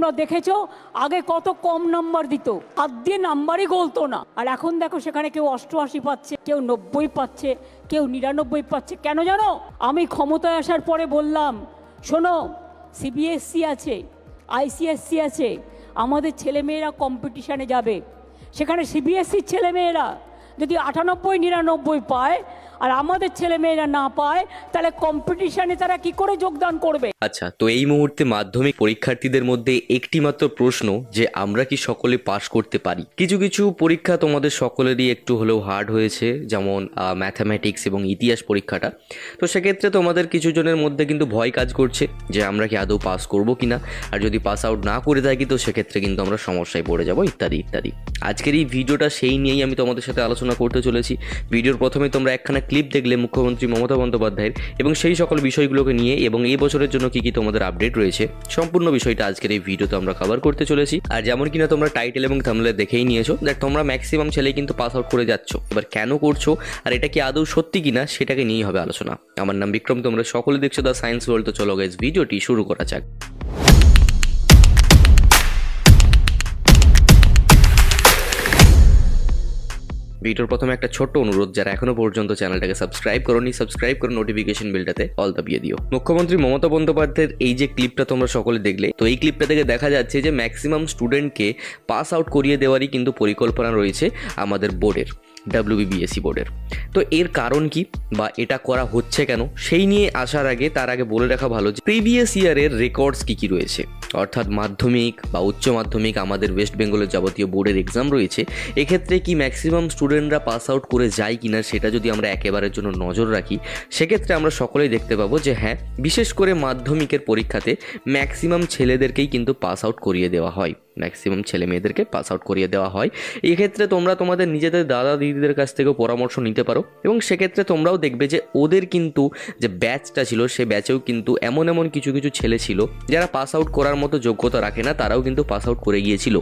তোমরা দেখেছো আগে কত কম নাম্বার দিত, হাত দিয়ে নাম্বারই গলতো না। আর এখন দেখো সেখানে কেউ 88 পাচ্ছে, কেউ 90 পাচ্ছে, কেউ 99 পাচ্ছে। কেন জানো? আমি ক্ষমতায় আসার পরে বললাম, শোনো, সিবিএসসি আছে, আইসিএসসি আছে, আমাদের ছেলেমেয়েরা কম্পিটিশানে যাবে। সেখানে সিবিএসসির ছেলেমেয়েরা যদি 98 99 পায় আর আমাদের ছেলেমেয়েরা না পায়, তাহলে কম্পিটিশানে তারা কি করে যোগদান করবে? আচ্ছা, তো এই মুহূর্তে মাধ্যমিক পরীক্ষার্থীদের মধ্যে একটি মাত্র প্রশ্ন যে আমরা কি সকলে পাশ করতে পারি। কিছু কিছু পরীক্ষা তোমাদের সকলেরই একটু হলেও হার্ড হয়েছে, যেমন ম্যাথামেটিক্স এবং ইতিহাস পরীক্ষাটা। তো সেক্ষেত্রে তোমাদের কিছু জনের মধ্যে কিন্তু ভয় কাজ করছে যে আমরা কি আদৌ পাস করব কিনা, আর যদি পাস আউট না করে থাকি তো সেক্ষেত্রে কিন্তু আমরা সমস্যায় পড়ে যাব ইত্যাদি ইত্যাদি। আজকের এই ভিডিওটা সেই নিয়েই আমি তোমাদের সাথে আলোচনা করতে চলেছি। ভিডিওর প্রথমে তোমরা একখানা ক্লিপ দেখলে মুখ্যমন্ত্রী মমতা বন্দ্যোপাধ্যায়ের, এবং সেই সকল বিষয়গুলোকে নিয়ে এবং এই বছরের জন্য কি কি তোমাদের আপডেট রয়েছে সম্পূর্ণ বিষয়টা আজকের এই ভিডিওতে আমরা কভার করতে চলেছি। আর যেমন কিনা তোমরা টাইটেল এবং থাম্বনেলে দেখেই নিয়েছো, দ্যাট তোমরা ম্যাক্সিমাম ছেলে কিন্তু পাস আউট করে যাচ্ছ। এবার কেন করছো আর এটা কি আদৌ সত্যি কিনা সেটাকে নিয়েই হবে আলোচনা। আমার নাম বিক্রম, তোমরা সকলে দেখছো দ্য সায়েন্স ওয়ার্ল্ড। তো চলো গাইস, ভিডিওটি শুরু করা যাক। ভিডিওর প্রথমে একটা ছোট্ট অনুরোধ, যারা এখনো পর্যন্ত চ্যানেলটাকে সাবস্ক্রাইব করোনি, সাবস্ক্রাইব করে নোটিফিকেশন বেলটাতে অল দাবিয়ে দিও। মুখ্যমন্ত্রী মমতা বন্দ্যোপাধ্যায়ের এই যে ক্লিপটা তোমরা সকলে দেখলে, তো এই ক্লিপটা থেকে দেখা যাচ্ছে যে ম্যাক্সিমাম স্টুডেন্টকে পাস আউট করিয়ে দেওয়ারই কিন্তু পরিকল্পনা রয়েছে আমাদের বোর্ডের, WBBSE বোর্ডের। তো এর কারণ কি বা এটা করা হচ্ছে কেন, সেই নিয়ে আসার আগে তার আগে বলে রাখা ভালো যে প্রিভিয়াস ইয়ারের রেকর্ডস কি রয়েছে, অর্থাৎ মাধ্যমিক বা উচ্চ মাধ্যমিক আমাদের ওয়েস্ট বেঙ্গলের যাবতীয় বোর্ডের এক্সাম রয়েছে, এক্ষেত্রে কি ম্যাক্সিমাম স্টুডেন্টরা পাস আউট করে যায় কিনা সেটা যদি আমরা একেবারের জন্য নজর রাখি, সেক্ষেত্রে আমরা সকলেই দেখতে পাবো যে হ্যাঁ, বিশেষ করে মাধ্যমিকের পরীক্ষাতে ম্যাক্সিমাম ছেলেদেরকেই কিন্তু পাস আউট করিয়ে দেওয়া হয়, ম্যাক্সিমাম ছেলে মেয়েদেরকে পাস আউট করিয়ে দেওয়া হয়। এক্ষেত্রে তোমরা তোমাদের নিজেদের দাদা দিদিদের কাছ থেকেও পরামর্শ নিতে পারো, এবং সেক্ষেত্রে তোমরাও দেখবে যে ওদের কিন্তু যে ব্যাচটা ছিল সে ব্যাচেও কিন্তু এমন এমন কিছু কিছু ছেলে ছিল যারা পাস আউট করার মতো যোগ্যতা রাখে না, তারাও কিন্তু পাস আউট করে গিয়েছিল।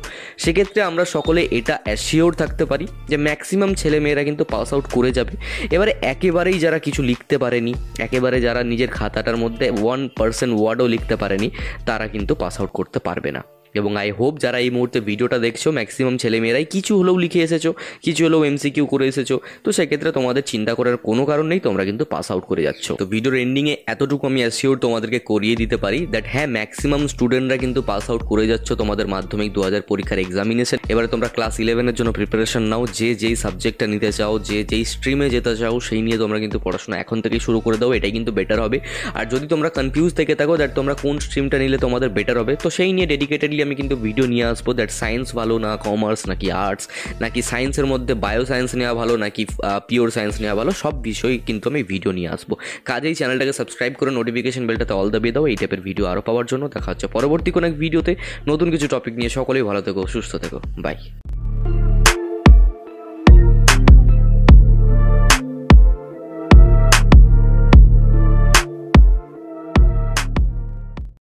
সেক্ষেত্রে আমরা সকলে এটা অ্যাসিওর থাকতে পারি যে ম্যাক্সিমাম ছেলে মেয়েরা কিন্তু পাস আউট করে যাবে। এবারে একেবারেই যারা কিছু লিখতে পারেনি, একেবারে যারা নিজের খাতাটার মধ্যে 1% ওয়ার্ডও লিখতে পারেনি, তারা কিন্তু পাস আউট করতে পারবে না। এবং আই হোপ যারা এই মুহূর্তে ভিডিওটা দেখছো ম্যাক্সিমাম ছেলেমেয়েরাই কিছু হলেও লিখে এসেছো, কিছু হলেও MCQ করে এসেছো। তো সেক্ষেত্রে তোমাদের চিন্তা করার কোনো কারণ নেই, তোমরা কিন্তু পাস আউট করে যাচ্ছ। তো ভিডিওর এন্ডিংয়ে এতটুকু আমি অ্যাসিওর তোমাদেরকে করিয়ে দিতে পারি দ্যাট হ্যাঁ, ম্যাক্সিমাম স্টুডেন্টরা কিন্তু পাস আউট করে যাচ্ছ তোমাদের মাধ্যমিক 2000 পরীক্ষার এক্সামিনেশন। এবারে তোমরা ক্লাস 11-এর জন্য প্রিপারেশন নাও, যে যেই সাবজেক্টটা নিতে চাও, যে যেই স্ট্রিমে যেতে চাও, সেই নিয়ে তোমরা কিন্তু পড়াশোনা এখন থেকেই শুরু করে দাও, এটাই কিন্তু বেটার হবে। আর যদি তোমরা কনফিউজ থেকে থাকো দ্যাট তোমরা কোন স্ট্রিমটা নিলে তোমাদের বেটার হবে, তো সেই নিয়ে ডেডিকেটেডলি আমি কিন্তু ভিডিও নিয়ে আসবো দ্যাট সায়েন্স ভালো না কমার্স নাকি আর্টস, নাকি সায়েন্সের মধ্যে বায়ো সায়েন্স নেওয়া ভালো নাকি পিওর সায়েন্স নেওয়া ভালো, সব বিষয় কিন্তু আমি ভিডিও নিয়ে আসবো। কাজেই চ্যানেলটাকে সাবস্ক্রাইব করে নোটিফিকেশন বেলটাতে অল দাবিয়ে দাও এই টাইপের ভিডিও আরও পাওয়ার জন্য। দেখা হচ্ছে পরবর্তী কোনো এক ভিডিওতে নতুন কিছু টপিক নিয়ে। সকলেই ভালো থেকো, সুস্থ থেকো, বাই।